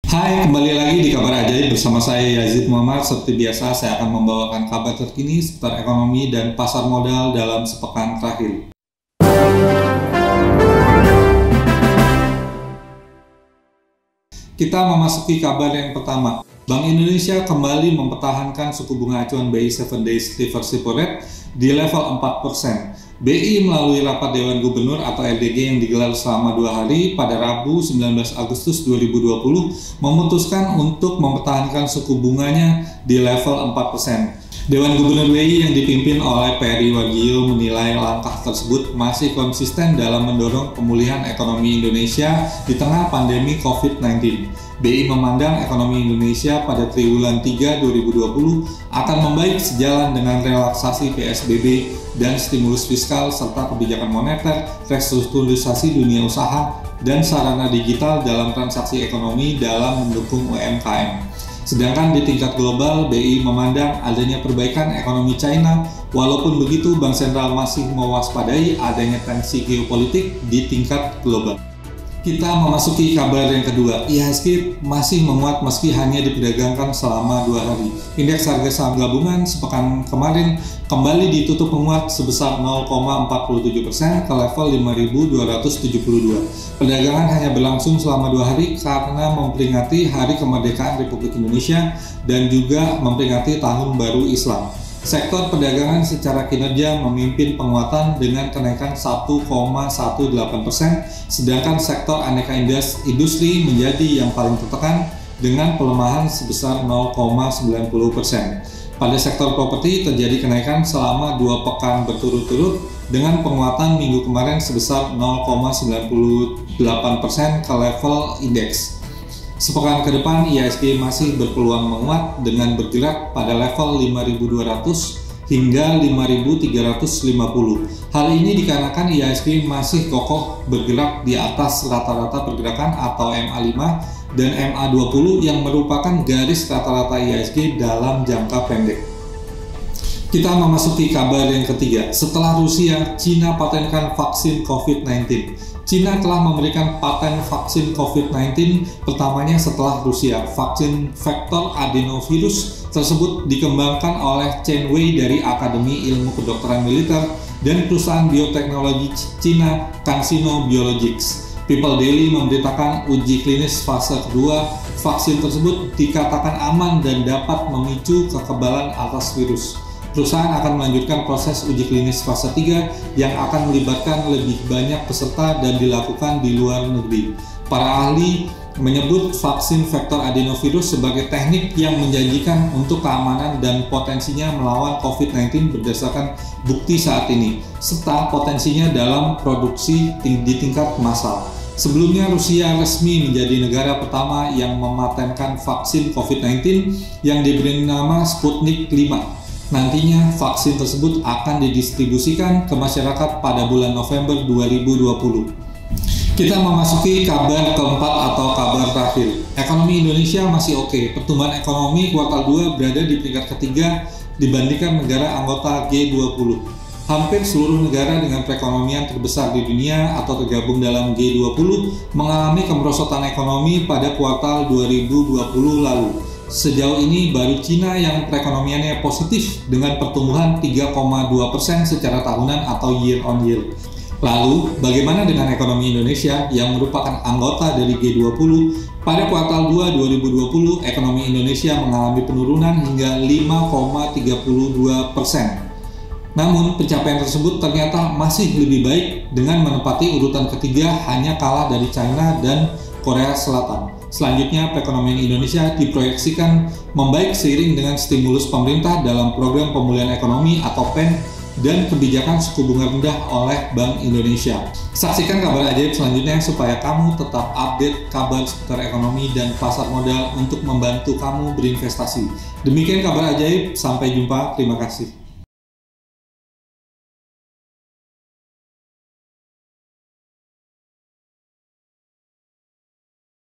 Hai, kembali lagi di Kabar Ajaib bersama saya Yazid Muhammad. Seperti biasa, saya akan membawakan kabar terkini seputar ekonomi dan pasar modal dalam sepekan terakhir. Kita memasuki kabar yang pertama. Bank Indonesia kembali mempertahankan suku bunga acuan BI 7 Days Reverse Repo Rate di level 4%. BI melalui rapat Dewan Gubernur atau LDG yang digelar selama 2 hari pada Rabu 19 Agustus 2020 memutuskan untuk mempertahankan suku bunganya di level 4%. Dewan Gubernur BI yang dipimpin oleh Peri Warjio menilai langkah tersebut masih konsisten dalam mendorong pemulihan ekonomi Indonesia di tengah pandemi COVID-19. BI memandang ekonomi Indonesia pada triwulan 3 2020 akan membaik sejalan dengan relaksasi PSBB dan stimulus fiskal serta kebijakan moneter, restrukturisasi dunia usaha, dan sarana digital dalam transaksi ekonomi dalam mendukung UMKM. Sedangkan di tingkat global, BI memandang adanya perbaikan ekonomi China, walaupun begitu Bank Sentral masih mewaspadai adanya tensi geopolitik di tingkat global. Kita memasuki kabar yang kedua. IHSG masih menguat meski hanya diperdagangkan selama 2 hari. Indeks harga saham gabungan sepekan kemarin kembali ditutup menguat sebesar 0,47% ke level 5.272. Perdagangan hanya berlangsung selama 2 hari karena memperingati Hari Kemerdekaan Republik Indonesia dan juga memperingati Tahun Baru Islam. Sektor perdagangan secara kinerja memimpin penguatan dengan kenaikan 1,18%, sedangkan sektor aneka industri menjadi yang paling tertekan dengan pelemahan sebesar 0,90%. Pada sektor properti terjadi kenaikan selama 2 pekan berturut-turut dengan penguatan minggu kemarin sebesar 0,98% ke level indeks. Sepekan ke depan, IHSG masih berpeluang menguat dengan bergerak pada level 5.200 hingga 5.350. Hal ini dikarenakan IHSG masih kokoh bergerak di atas rata-rata pergerakan atau MA5 dan MA20 yang merupakan garis rata-rata IHSG dalam jangka pendek. Kita memasuki kabar yang ketiga. Setelah Rusia, Cina patenkan vaksin COVID-19. Cina telah memberikan paten vaksin COVID-19 pertamanya setelah Rusia. Vaksin vektor adenovirus tersebut dikembangkan oleh Chen Wei dari Akademi Ilmu Kedokteran Militer dan perusahaan bioteknologi Cina CanSino Biologics. People Daily memberitakan uji klinis fase kedua vaksin tersebut dikatakan aman dan dapat memicu kekebalan atas virus. Perusahaan akan melanjutkan proses uji klinis fase 3 yang akan melibatkan lebih banyak peserta dan dilakukan di luar negeri. Para ahli menyebut vaksin vektor adenovirus sebagai teknik yang menjanjikan untuk keamanan dan potensinya melawan COVID-19 berdasarkan bukti saat ini, serta potensinya dalam produksi di tingkat massal. Sebelumnya, Rusia resmi menjadi negara pertama yang mematenkan vaksin COVID-19 yang diberi nama Sputnik 5. Nantinya, vaksin tersebut akan didistribusikan ke masyarakat pada bulan November 2020. Kita memasuki kabar keempat atau kabar terakhir. Ekonomi Indonesia masih oke. Pertumbuhan ekonomi kuartal 2 berada di peringkat ketiga dibandingkan negara anggota G20. Hampir seluruh negara dengan perekonomian terbesar di dunia atau tergabung dalam G20 mengalami kemerosotan ekonomi pada kuartal 2020 lalu. Sejauh ini baru Cina yang perekonomiannya positif dengan pertumbuhan 3,2% secara tahunan atau year on year. Lalu, bagaimana dengan ekonomi Indonesia yang merupakan anggota dari G20? Pada kuartal 2 2020, ekonomi Indonesia mengalami penurunan hingga 5,32%. Namun, pencapaian tersebut ternyata masih lebih baik dengan menempati urutan ketiga hanya kalah dari China dan Korea Selatan. Selanjutnya, perekonomian Indonesia diproyeksikan membaik seiring dengan stimulus pemerintah dalam program pemulihan ekonomi atau PEN dan kebijakan suku bunga rendah oleh Bank Indonesia. Saksikan kabar ajaib selanjutnya supaya kamu tetap update kabar seputar ekonomi dan pasar modal untuk membantu kamu berinvestasi. Demikian kabar ajaib, sampai jumpa, terima kasih.